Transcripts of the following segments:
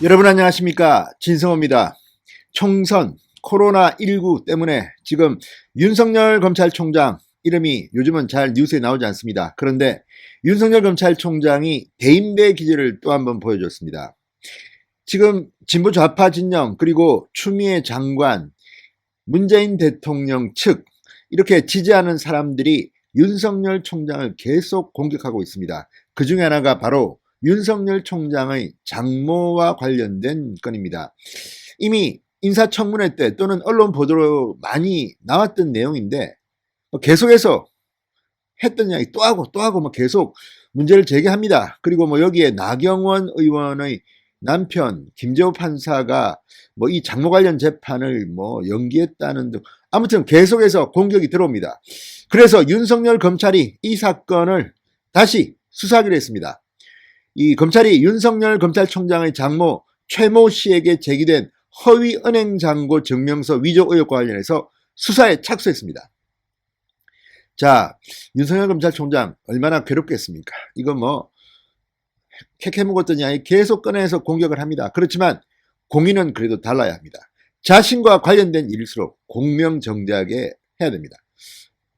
여러분 안녕하십니까, 진성호입니다. 총선 코로나19 때문에 지금 윤석열 검찰총장 이름이 요즘은 잘 뉴스에 나오지 않습니다. 그런데 윤석열 검찰총장이 대인배 기질을 또 한번 보여줬습니다. 지금 진보 좌파 진영 그리고 추미애 장관, 문재인 대통령 측 이렇게 지지하는 사람들이 윤석열 총장을 계속 공격하고 있습니다. 그 중에 하나가 바로 윤석열 총장의 장모와 관련된 건입니다. 이미 인사청문회 때 또는 언론 보도로 많이 나왔던 내용인데 계속해서 했던 이야기 또 하고 또 하고 계속 문제를 제기합니다. 그리고 여기에 나경원 의원의 남편 김재호 판사가 이 장모 관련 재판을 연기했다는 등 아무튼 계속해서 공격이 들어옵니다. 그래서 윤석열 검찰이 이 사건을 다시 수사하기로 했습니다. 이 검찰이 윤석열 검찰총장의 장모 최모 씨에게 제기된 허위 은행 잔고 증명서 위조 의혹과 관련해서 수사에 착수했습니다. 자, 윤석열 검찰총장 얼마나 괴롭겠습니까? 이거 캐캐 묵었던 이야기 계속 꺼내서 공격을 합니다. 그렇지만 공인은 그래도 달라야 합니다. 자신과 관련된 일일수록 공명정대하게 해야 됩니다.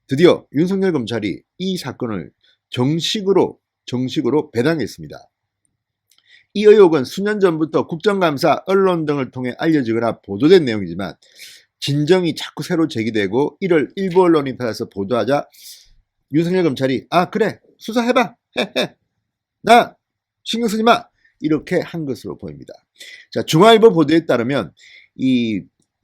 드디어 윤석열 검찰이 이 사건을 정식으로 배당했습니다. 이 의혹은 수년 전부터 국정감사, 언론 등을 통해 알려지거나 보도된 내용이지만 진정이 자꾸 새로 제기되고 이를 일부 언론이 받아서 보도하자 윤석열 검찰이 그래 수사해봐 해 나 신경 쓰지 마 이렇게 한 것으로 보입니다. 자, 중앙일보 보도에 따르면 이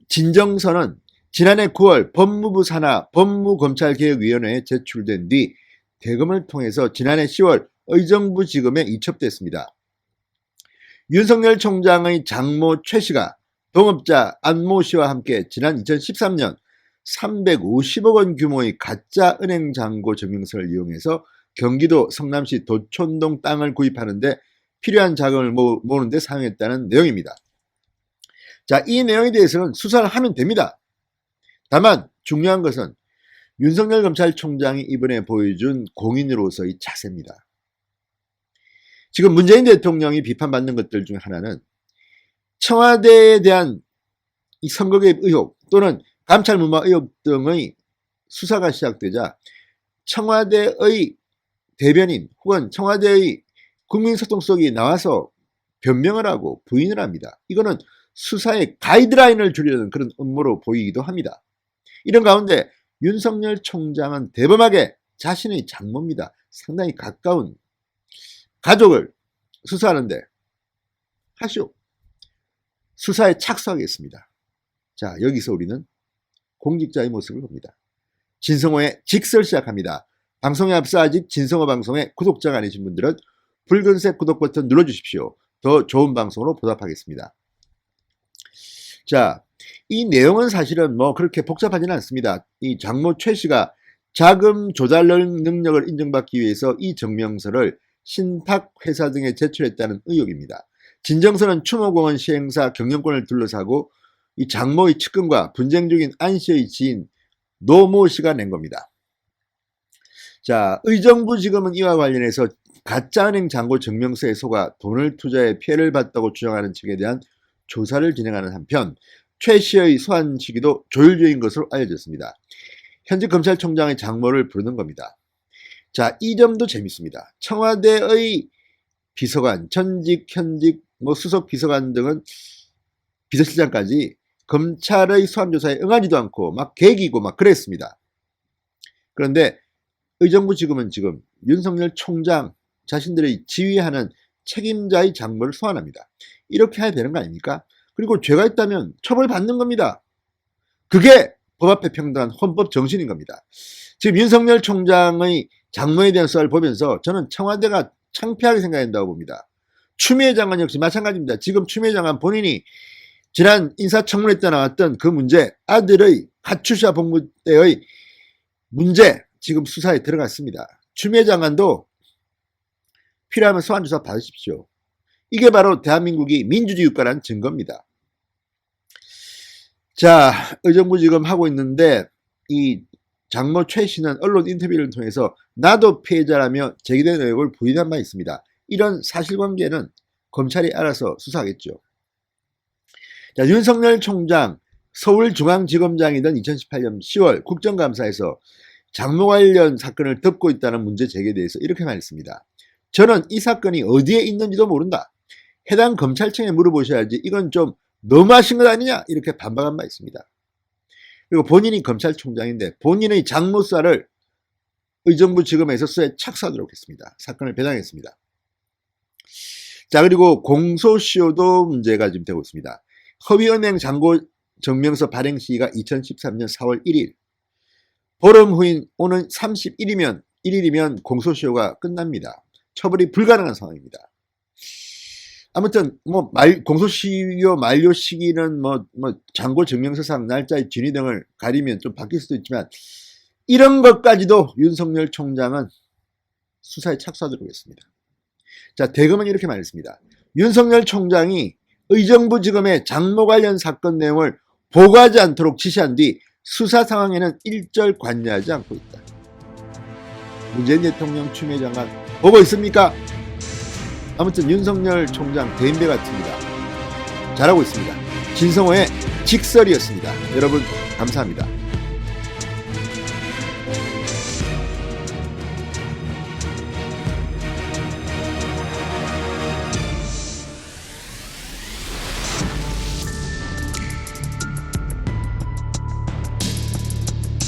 진정서는 지난해 9월 법무부 산하 법무검찰개혁위원회에 제출된 뒤 대검을 통해서 지난해 10월 의정부지검에 이첩됐습니다. 윤석열 총장의 장모 최 씨가 동업자 안모 씨와 함께 지난 2013년 350억 원 규모의 가짜 은행 잔고 증명서를 이용해서 경기도 성남시 도촌동 땅을 구입하는데 필요한 자금을 모으는데 사용했다는 내용입니다. 자, 이 내용에 대해서는 수사를 하면 됩니다. 다만 중요한 것은 윤석열 검찰총장이 이번에 보여준 공인으로서의 자세입니다. 지금 문재인 대통령이 비판받는 것들 중에 하나는 청와대에 대한 이 선거 개입 의혹 또는 감찰 무마 의혹 등의 수사가 시작되자 청와대의 대변인 혹은 청와대의 국민소통수석이 나와서 변명을 하고 부인을 합니다. 이거는 수사의 가이드라인을 주려는 그런 음모로 보이기도 합니다. 이런 가운데 윤석열 총장은 대범하게 자신의 장모입니다. 상당히 가까운 가족을 수사하는데 하시오. 수사에 착수하겠습니다. 자, 여기서 우리는 공직자의 모습을 봅니다. 진성호의 직설 시작합니다. 방송에 앞서 아직 진성호 방송에 구독자가 아니신 분들은 붉은색 구독 버튼 눌러주십시오. 더 좋은 방송으로 보답하겠습니다. 자, 이 내용은 사실은 그렇게 복잡하지는 않습니다. 이 장모 최 씨가 자금 조달 능력을 인정받기 위해서 이 증명서를 신탁회사 등에 제출했다는 의혹입니다. 진정서는 추모공원 시행사 경영권을 둘러싸고 이 장모의 측근과 분쟁 중인 안 씨의 지인 노모 씨가 낸 겁니다. 자, 의정부지검은 이와 관련해서 가짜은행 잔고 증명서에 속아 돈을 투자해 피해를 봤다고 주장하는 측에 대한 조사를 진행하는 한편 최 씨의 소환 시기도 조율 중인 것으로 알려졌습니다. 현직 검찰총장의 장모를 부르는 겁니다. 자, 이 점도 재밌습니다. 청와대의 비서관, 전직, 현직, 수석 비서관 등은 비서실장까지 검찰의 소환조사에 응하지도 않고 개기고 그랬습니다. 그런데 의정부지검은 지금 윤석열 총장 자신들의 지휘하는 책임자의 장모를 소환합니다. 이렇게 해야 되는 거 아닙니까? 그리고 죄가 있다면 처벌받는 겁니다. 그게 법 앞에 평등한 헌법 정신인 겁니다. 지금 윤석열 총장의 장모에 대한 수사를 보면서 저는 청와대가 창피하게 생각한다고 봅니다. 추미애 장관 역시 마찬가지입니다. 지금 추미애 장관 본인이 지난 인사청문회 때 나왔던 그 문제, 아들의 가추샤 복무 때의 문제 지금 수사에 들어갔습니다. 추미애 장관도 필요하면 소환조사 받으십시오. 이게 바로 대한민국이 민주주의 국가라는 증거입니다. 자, 의정부지검 하고 있는데 이 장모 최 씨는 언론 인터뷰를 통해서 나도 피해자라며 제기된 의혹을 부인한 바 있습니다. 이런 사실관계는 검찰이 알아서 수사하겠죠. 자, 윤석열 총장 서울중앙지검장이던 2018년 10월 국정감사에서 장모 관련 사건을 덮고 있다는 문제 제기에 대해서 이렇게 말했습니다. 저는 이 사건이 어디에 있는지도 모른다. 해당 검찰청에 물어보셔야지 이건 좀 너무하신 것 아니냐 이렇게 반박한 바 있습니다. 그리고 본인이 검찰총장인데 본인의 장모살을 의정부 지검에서 수사에 착수하도록 했습니다. 사건을 배당했습니다. 자, 그리고 공소시효도 문제가 지금 되고 있습니다. 허위은행 잔고 증명서 발행 시기가 2013년 4월 1일. 보름 후인 오는 31일이면 공소시효가 끝납니다. 처벌이 불가능한 상황입니다. 아무튼 공소시효 만료 시기는 잔고 증명서상 날짜의 진위 등을 가리면 좀 바뀔 수도 있지만 이런 것까지도 윤석열 총장은 수사에 착수하도록 했습니다. 자, 대검은 이렇게 말했습니다. 윤석열 총장이 의정부지검의 장모 관련 사건 내용을 보고하지 않도록 지시한 뒤 수사 상황에는 일절 관여하지 않고 있다. 문재인 대통령 추미애 장관 보고 있습니까? 아무튼 윤석열 총장 대인배 같습니다. 잘하고 있습니다. 진성호의 직설이었습니다. 여러분 감사합니다.